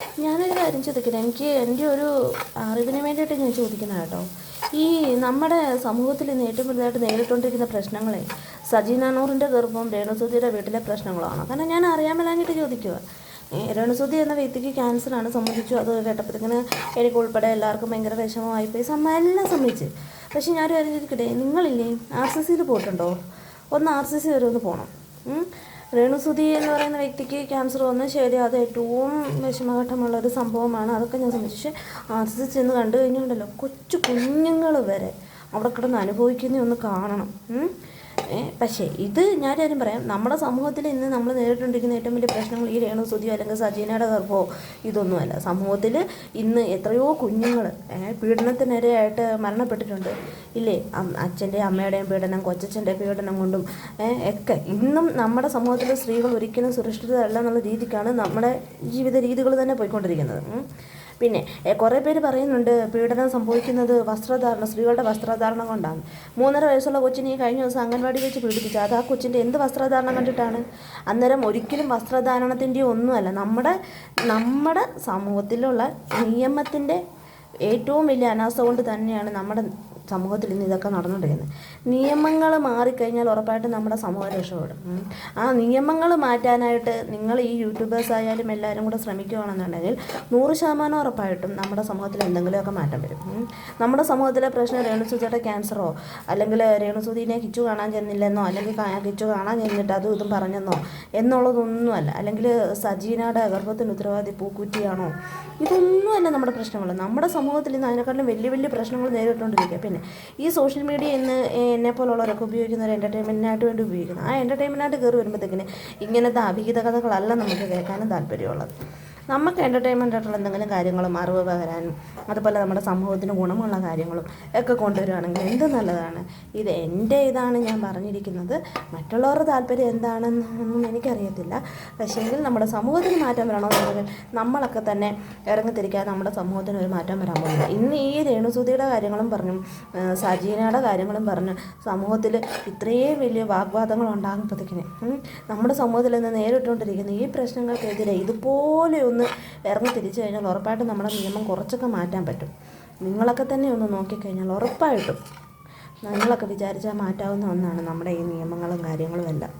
ഞാനൊരു കാര്യം ചോദിക്കട്ടെ? എനിക്ക് എൻ്റെ ഒരു അറിവിന് വേണ്ടിയിട്ട് ഞാൻ ചോദിക്കുന്നത് കേട്ടോ. ഈ നമ്മുടെ സമൂഹത്തിൽ ഇന്ന് ഏറ്റവും വലുതായിട്ട് നേരിട്ടുകൊണ്ടിരിക്കുന്ന പ്രശ്നങ്ങളെ സജീന നൂറിൻ്റെ ഗർഭവും രേണുസുധിയുടെ വീട്ടിലെ പ്രശ്നങ്ങളാണ്. കാരണം ഞാൻ അറിയാൻ മേലാഞ്ഞിട്ട് ചോദിക്കുക. രേണുസുധി എന്ന വ്യക്തിക്ക് ക്യാൻസറാണ്, സമ്മതിച്ചു. അത് കേട്ടപ്പോഴത്തേക്കിന് എനിക്ക് ഉൾപ്പെടെ എല്ലാവർക്കും ഭയങ്കര വിഷമമായിപ്പോയി. എല്ലാം സമ്മതിച്ച്. പക്ഷേ ഞാനൊരു കാര്യം ചോദിക്കട്ടെ? നിങ്ങളില്ലേ RCCയിൽ പോയിട്ടുണ്ടോ? ഒന്ന് RCC വരെ ഒന്ന് പോകണം. രേണുസുധി എന്ന് പറയുന്ന വ്യക്തിക്ക് ക്യാൻസർ വന്ന് ശരി, അത് ഏറ്റവും വിഷമഘട്ടമുള്ളൊരു സംഭവമാണ്. അതൊക്കെ ഞാൻ സംബന്ധിച്ച്. പക്ഷേ RCC ചെന്ന് കണ്ടു കഴിഞ്ഞുണ്ടല്ലോ, കൊച്ചു കുഞ്ഞുങ്ങൾ വരെ അവിടെ കിടന്ന് അനുഭവിക്കുന്ന ഒന്ന് കാണണം. പക്ഷേ ഇത് ഞാനൊരും പറയാം, നമ്മുടെ സമൂഹത്തിൽ ഇന്ന് നമ്മൾ നേരിട്ടുകൊണ്ടിരിക്കുന്ന ഏറ്റവും വലിയ പ്രശ്നങ്ങൾ ഈ രേണുസുധിയോ അല്ലെങ്കിൽ സജീനയുടെ ഗർഭമോ ഇതൊന്നുമല്ല. സമൂഹത്തിൽ ഇന്ന് എത്രയോ കുഞ്ഞുങ്ങൾ പീഡനത്തിനിരയായിട്ട് മരണപ്പെട്ടിട്ടുണ്ട് ഇല്ലേ? അച്ഛൻ്റെയും അമ്മയുടെയും പീഡനം, കൊച്ചച്ഛൻ്റെ പീഡനം കൊണ്ടും ഒക്കെ ഇന്നും നമ്മുടെ സമൂഹത്തിലെ സ്ത്രീകൾ ഒരിക്കലും സുരക്ഷിതരല്ല എന്നുള്ള രീതിക്കാണ് നമ്മുടെ ജീവിത രീതികൾ തന്നെ പോയിക്കൊണ്ടിരിക്കുന്നത്. പിന്നെ കുറേ പേര് പറയുന്നുണ്ട് പീഡനം സംഭവിക്കുന്നത് സ്ത്രീകളുടെ വസ്ത്രധാരണം കൊണ്ടാണ്. 3.5 വയസ്സുള്ള കൊച്ചിനെ കഴിഞ്ഞ ദിവസം അംഗൻവാടി വെച്ച് പീഡിപ്പിച്ചു. അത് ആ കൊച്ചിൻ്റെ എന്ത് വസ്ത്രധാരണം കണ്ടിട്ടാണ്? അന്നേരം ഒരിക്കലും വസ്ത്രധാരണത്തിൻ്റെ ഒന്നുമല്ല, നമ്മുടെ സമൂഹത്തിലുള്ള നിയമത്തിൻ്റെ ഏറ്റവും വലിയ അനാസ്ഥ കൊണ്ട് തന്നെയാണ് നമ്മുടെ സമൂഹത്തിൽ ഇന്ന് ഇതൊക്കെ നടന്നുകൊണ്ടിരിക്കുന്നത്. നിയമങ്ങൾ മാറിക്കഴിഞ്ഞാൽ ഉറപ്പായിട്ടും നമ്മുടെ സമൂഹം രക്ഷപ്പെടും. ആ നിയമങ്ങൾ മാറ്റാനായിട്ട് നിങ്ങൾ ഈ യൂട്യൂബേഴ്സ് ആയാലും എല്ലാവരും കൂടെ ശ്രമിക്കുകയാണെന്നുണ്ടെങ്കിൽ 100% ഉറപ്പായിട്ടും നമ്മുടെ സമൂഹത്തിൽ എന്തെങ്കിലുമൊക്കെ മാറ്റം വരും. നമ്മുടെ സമൂഹത്തിലെ പ്രശ്നം രേണുസുധിയുടെ ക്യാൻസറോ അല്ലെങ്കിൽ രേണുസുധീനെ കിച്ചു കാണാൻ ചെന്നില്ലെന്നോ അല്ലെങ്കിൽ കിച്ചു കാണാൻ ചെന്നിട്ട് അതും ഇതും പറഞ്ഞെന്നോ എന്നുള്ളതൊന്നുമല്ല. അല്ലെങ്കിൽ സജീനയുടെ ഗർഭത്തിന് ഉത്തരവാദി പൂക്കുറ്റിയാണോ, ഇതൊന്നുമല്ല നമ്മുടെ പ്രശ്നങ്ങൾ. നമ്മുടെ സമൂഹത്തിൽ ഇന്ന് അതിനെക്കാട്ടിലും വലിയ വലിയ പ്രശ്നങ്ങൾ നേരിട്ടുകൊണ്ടിരിക്കുക. പിന്നെ ഈ സോഷ്യൽ മീഡിയ ഇന്ന് എന്നെപ്പോലുള്ളവരൊക്കെ ഉപയോഗിക്കുന്നവർ എൻ്റർടൈൻമെൻറ്റിനായിട്ട് വേണ്ടി ഉപയോഗിക്കുന്നത്. ആ എൻ്റർടൈൻമെൻറ്റായിട്ട് കയറി വരുമ്പോഴത്തേക്കിന് ഇങ്ങനത്തെ അവിഹിത കഥകളല്ല നമുക്ക് കേൾക്കാനും താല്പര്യമുള്ളത്. നമുക്ക് എൻ്റർടൈൻമെൻ്റ് ആയിട്ടുള്ള എന്തെങ്കിലും കാര്യങ്ങളും അറിവ് പകരാനും അതുപോലെ നമ്മുടെ സമൂഹത്തിന് ഗുണമുള്ള കാര്യങ്ങളും ഒക്കെ കൊണ്ടുവരികയാണെങ്കിൽ എന്ത് നല്ലതാണ്. ഇത് എൻ്റെ ഇതാണ് ഞാൻ പറഞ്ഞിരിക്കുന്നത്. മറ്റുള്ളവരുടെ താല്പര്യം എന്താണെന്നൊന്നും എനിക്കറിയത്തില്ല. പക്ഷേങ്കിൽ നമ്മുടെ സമൂഹത്തിന് മാറ്റം വരണമെന്നുണ്ടെങ്കിൽ നമ്മളൊക്കെ തന്നെ ഇറങ്ങിത്തിരിക്കാതെ നമ്മുടെ സമൂഹത്തിന് ഒരു മാറ്റം വരാൻ പോകുന്നില്ല. ഇന്ന് ഈ രേണുസുധിയുടെ കാര്യങ്ങളും പറഞ്ഞു, സജീനയുടെ കാര്യങ്ങളും പറഞ്ഞ് സമൂഹത്തിൽ ഇത്രയും വലിയ വാഗ്വാദങ്ങൾ ഉണ്ടാകുമ്പോഴത്തേക്കിന് നമ്മുടെ സമൂഹത്തിൽ നിന്ന് നേരിട്ടുകൊണ്ടിരിക്കുന്ന ഈ പ്രശ്നങ്ങൾക്കെതിരെ ഇതുപോലെ ഒന്ന് ഇറങ്ങി തിരിച്ചു കഴിഞ്ഞാൽ ഉറപ്പായിട്ടും നമ്മുടെ നിയമം കുറച്ചൊക്കെ മാറ്റാൻ പറ്റും. നിങ്ങളൊക്കെ തന്നെ ഒന്ന് നോക്കിക്കഴിഞ്ഞാൽ ഉറപ്പായിട്ടും നിങ്ങളൊക്കെ വിചാരിച്ചാൽ മാറ്റാവുന്ന ഒന്നാണ് നമ്മുടെ ഈ നിയമങ്ങളും കാര്യങ്ങളും എല്ലാം.